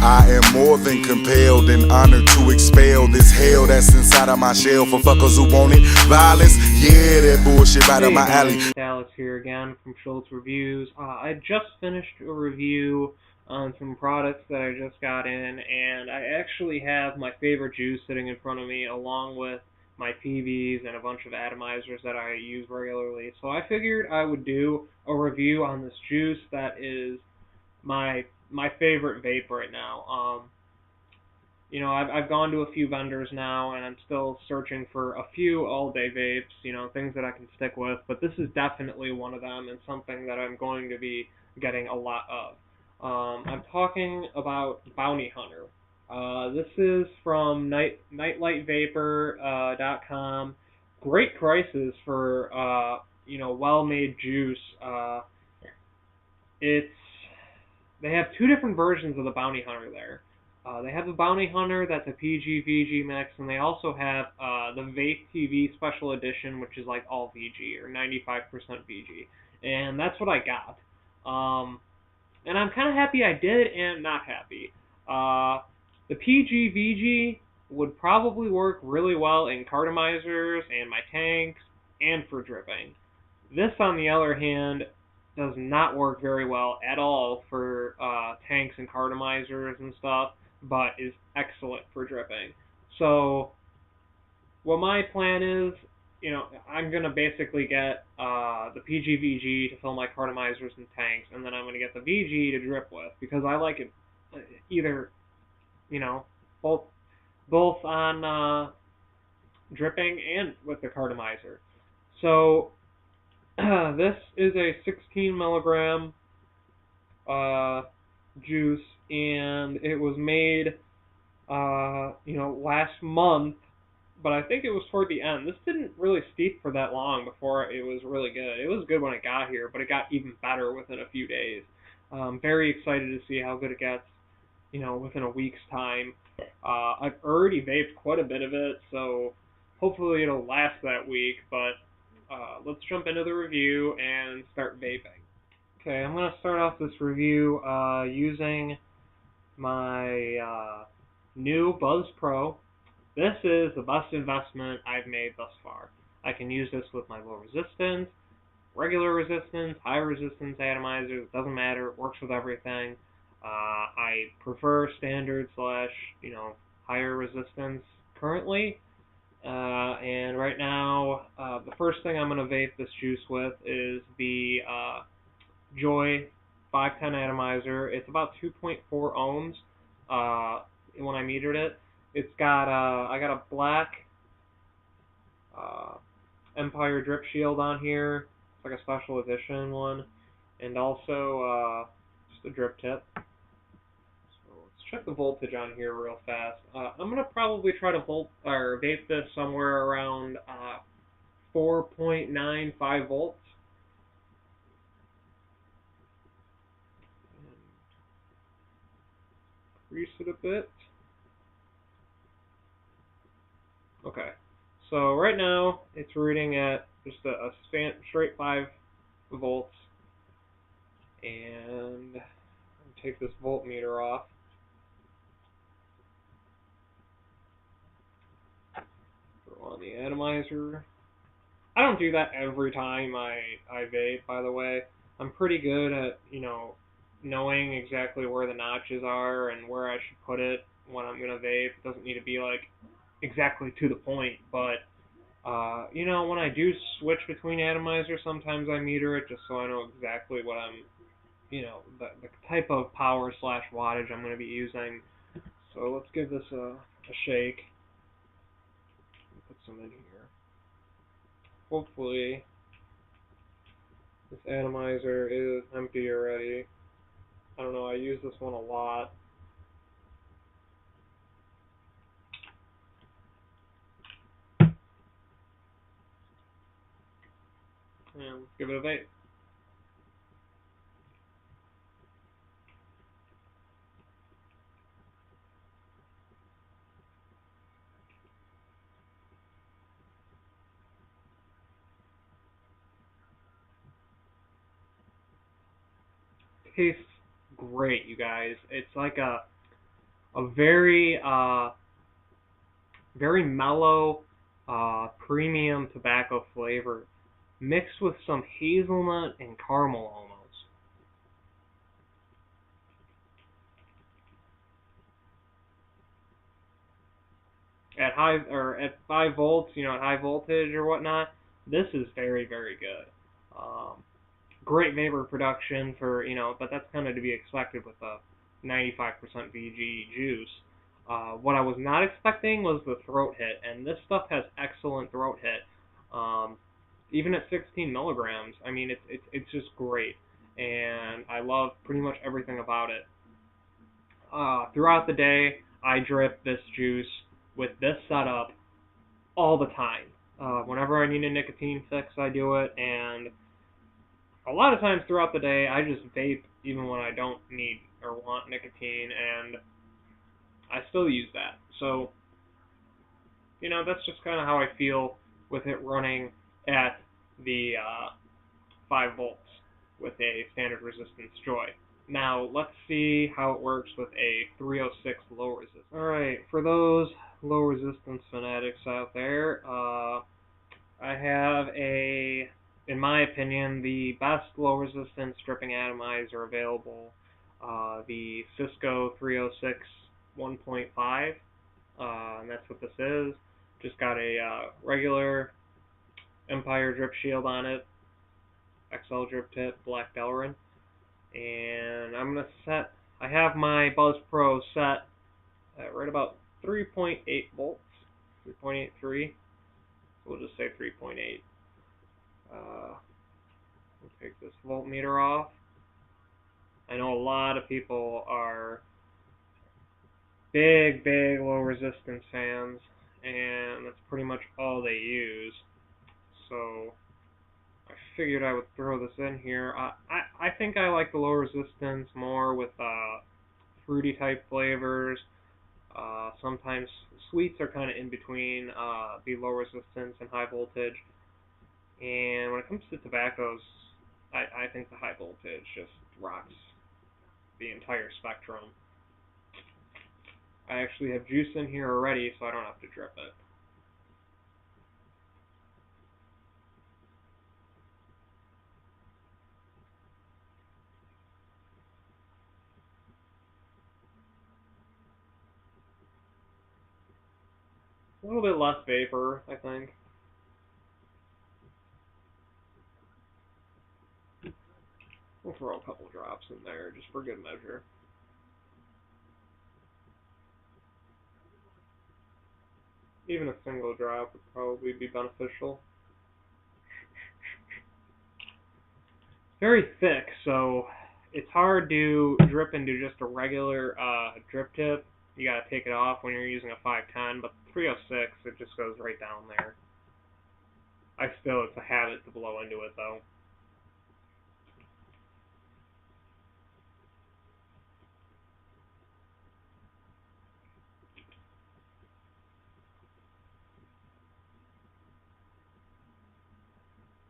I am more than compelled and honored to expel this hell that's inside of my shell for fuckers who want it. Violence, yeah, that bullshit right up my alley. Alex here again from Schultz Reviews. I just finished a review on some products that I just got in, and I actually have my favorite juice sitting in front of me along with my PVs and a bunch of atomizers that I use regularly. So I figured I would do a review on this juice that is my favorite vape right now. I've gone to a few vendors now, and I'm still searching for a few all-day vapes, things that I can stick with, but this is definitely one of them and something that I'm going to be getting a lot of. I'm talking about Bounty Hunter. This is from nightlightvapor.com. Great prices for, well-made juice. They have two different versions of the Bounty Hunter there. They have the Bounty Hunter that's a PG-VG mix, and they also have the VapeTV Special Edition, which is like all VG, or 95% VG. And that's what I got. And I'm kind of happy I did and not happy. The PG-VG would probably work really well in cartomizers and my tanks and for dripping. This, on the other hand, does not work very well at all for tanks and cartomizers and stuff, but is excellent for dripping. So what my plan is, I'm going to basically get the PG-VG to fill my cartomizers and tanks, and then I'm going to get the VG to drip with, because I like it either, both on dripping and with the cartomizer. So this is a 16 milligram juice, and it was made, last month, but I think it was toward the end. This didn't really steep for that long before it was really good. It was good when it got here, but it got even better within a few days. Very excited to see how good it gets, within a week's time. I've already vaped quite a bit of it, so hopefully it'll last that week, but let's jump into the review and start vaping. Okay, I'm going to start off this review using my new Buzz Pro. This is the best investment I've made thus far. I can use this with my low resistance, regular resistance, high resistance atomizers. It doesn't matter. It works with everything. I prefer standard / higher resistance currently. And right now, the first thing I'm going to vape this juice with is the Joy 510 atomizer. It's about 2.4 ohms when I metered it. It's got I got a black Empire drip shield on here. It's like a special edition one, and also just a drip tip. So let's check the voltage on here real fast. I'm gonna probably try to vape this somewhere around 4.95 volts. Increase it a bit. Okay, so right now it's reading at just a straight 5 volts, and I'll take this voltmeter off. Throw on the atomizer. I don't do that every time I vape, by the way. I'm pretty good at, knowing exactly where the notches are and where I should put it when I'm going to vape. It doesn't need to be, exactly to the point, but, when I do switch between atomizers, sometimes I meter it just so I know exactly what I'm, the type of power / wattage I'm going to be using. So let's give this a shake. Put some in here. Hopefully this atomizer is empty already. I don't know, I use this one a lot. And let's give it a vape. Tastes great, you guys. It's like a a very mellow, premium tobacco flavor mixed with some hazelnut and caramel almost. At at 5 volts, at high voltage or whatnot, this is very, very good. Um, Great vapor production but that's kind of to be expected with a 95% VG juice. What I was not expecting was the throat hit, and this stuff has excellent throat hit. Um, Even at 16 milligrams, I mean, it's just great, and I love pretty much everything about it. Throughout the day, I drip this juice with this setup all the time. Whenever I need a nicotine fix, I do it, and a lot of times throughout the day, I just vape even when I don't need or want nicotine, and I still use that. So, that's just kind of how I feel with it running at the 5 volts with a standard resistance joy. Now, let's see how it works with a 306 low resistance. Alright, for those low resistance fanatics out there, I have in my opinion, the best low resistance stripping atomizer available, the Cisco 306 1.5, and that's what this is. Just got a regular Empire drip shield on it, XL drip tip, black Delrin, and I have my Buzz Pro set at right about 3.8 volts, 3.83, we'll just say 3.8. We'll take this voltmeter off. I know a lot of people are big, big low resistance fans, and that's pretty much all they use. So I figured I would throw this in here. I think I like the low resistance more with fruity type flavors. Sometimes sweets are kind of in between the low resistance and high voltage. And when it comes to tobaccos, I think the high voltage just rocks the entire spectrum. I actually have juice in here already, so I don't have to drip it. A little bit less vapor, I think. We'll throw a couple drops in there just for good measure. Even a single drop would probably be beneficial. Very thick, so it's hard to drip into just a regular drip tip. You gotta take it off when you're using a 510, but 306, it just goes right down there. It's a habit to blow into it though.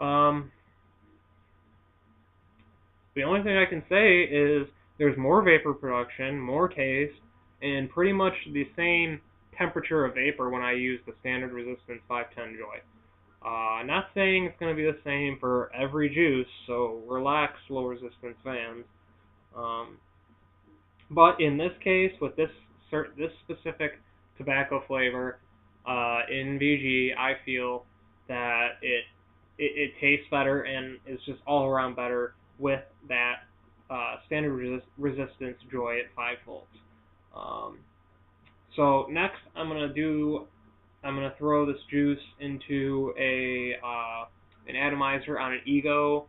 Um, the only thing I can say is there's more vapor production, more taste, and pretty much the same temperature of vapor when I use the standard resistance 510 Joy. Not saying it's going to be the same for every juice, so relax, low resistance fans. Um, but in this case, with this specific tobacco flavor in VG, I feel that it tastes better and is just all around better with that standard resistance Joy at 5 volts. Um, so next, I'm gonna throw this juice into an atomizer on an Ego.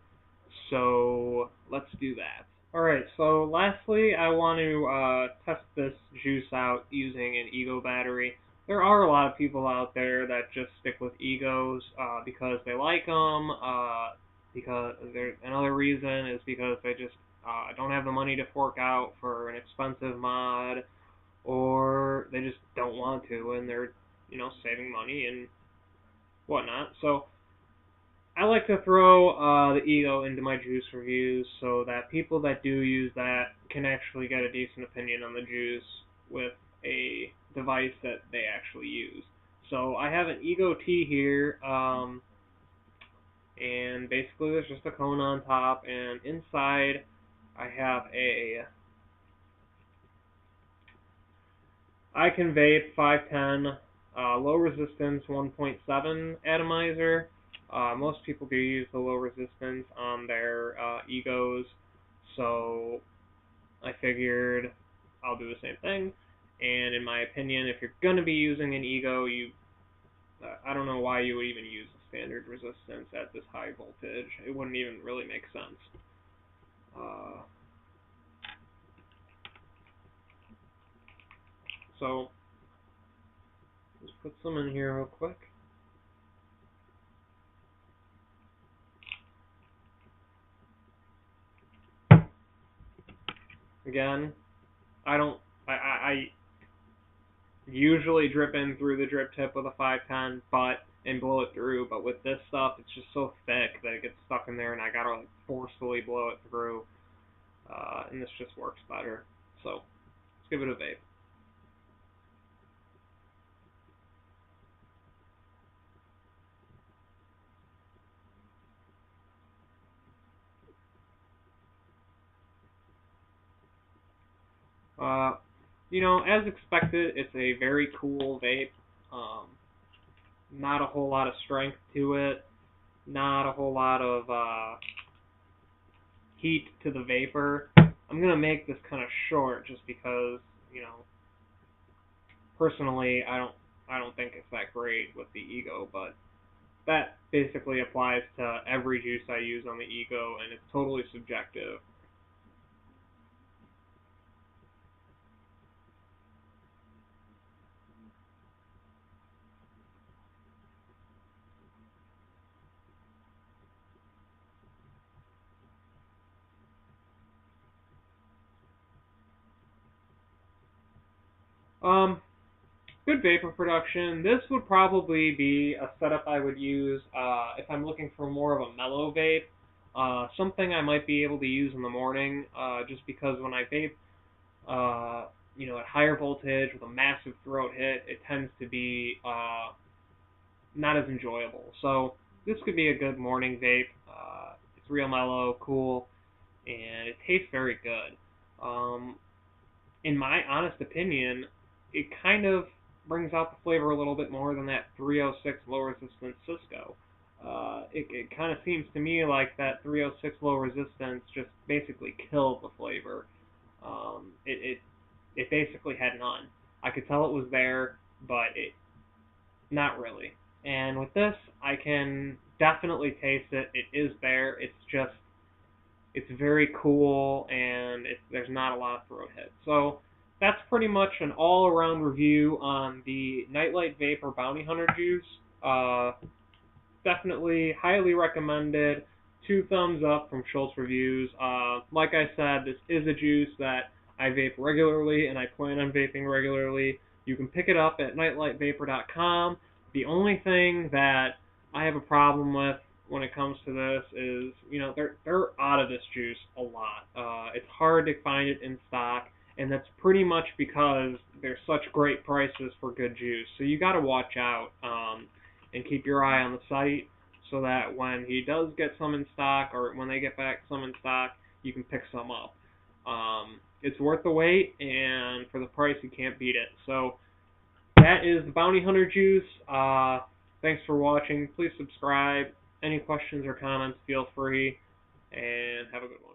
So let's do that. Alright, so lastly, I want to test this juice out using an Ego battery. There are a lot of people out there that just stick with Egos because they like them. Because another reason is because they just don't have the money to fork out for an expensive mod, or they just don't want to, and they're saving money and whatnot. So I like to throw the Ego into my juice reviews so that people that do use that can actually get a decent opinion on the juice. with a device that they actually use. So I have an Ego T here, and basically there's just a cone on top, and inside I have a I Can Vape 510 low resistance 1.7 atomizer. Most people do use the low resistance on their Egos, so I figured I'll do the same thing. And in my opinion, if you're going to be using an Ego, I don't know why you would even use a standard resistance at this high voltage. It wouldn't even really make sense. So, let's put some in here real quick. Again, I usually drip in through the drip tip with a 510 and blow it through, but with this stuff, it's just so thick that it gets stuck in there, and I gotta like forcefully blow it through, and this just works better. So, let's give it a vape. You know, as expected, it's a very cool vape. Not a whole lot of strength to it. Not a whole lot of heat to the vapor. I'm gonna make this kind of short just because, you know, personally, I don't think it's that great with the Ego, but that basically applies to every juice I use on the Ego, and it's totally subjective. Good vapor production. This would probably be a setup I would use if I'm looking for more of a mellow vape. Something I might be able to use in the morning, just because when I vape, you know, at higher voltage with a massive throat hit, it tends to be not as enjoyable. So this could be a good morning vape. It's real mellow, cool, and it tastes very good. In my honest opinion, it kind of brings out the flavor a little bit more than that 306 low resistance Cisco. It kind of seems to me like that 306 low resistance just basically killed the flavor. It basically had none. I could tell it was there, but not really. And with this, I can definitely taste it. It is there. It's very cool, and there's not a lot of throat hit. So that's pretty much an all-around review on the Nightlight Vape or Bounty Hunter juice. Definitely highly recommended. 2 thumbs up from Schultz Reviews. Like I said, this is a juice that I vape regularly, and I plan on vaping regularly. You can pick it up at nightlightvapor.com. The only thing that I have a problem with when it comes to this is, you know, they're out of this juice a lot. It's hard to find it in stock, and that's pretty much because there's such great prices for good juice. So you got to watch out and keep your eye on the site so that when he does get some in stock, or when they get back some in stock, you can pick some up. It's worth the wait, and for the price, you can't beat it. So that is the Bounty Hunter juice. Thanks for watching. Please subscribe. Any questions or comments, feel free, and have a good one.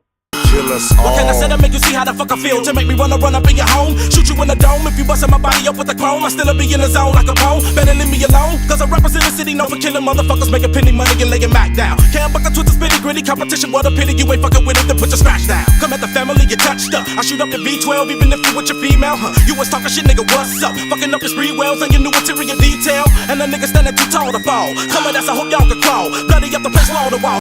Kill us all. What can I say to make you see how the fuck I feel? To make me wanna run up in your home, shoot you in the dome. If you bustin' my body up with a chrome, I still be in the zone like a bone. Better leave me alone, cause I represent the city known for killing motherfuckers, making penny money and laying back down. Can't buck a Twitter spitty gritty competition, what a pity you ain't fucking with it, then put your scratch down. Come at the family, you touched up. I shoot up the V12 even if you with your female, huh? You was talking shit, nigga, what's up? Fucking up your spree wells and your new interior detail, and a nigga standing too tall to fall. Come at us, I hope y'all can crawl. Bloody up the place wall to wall.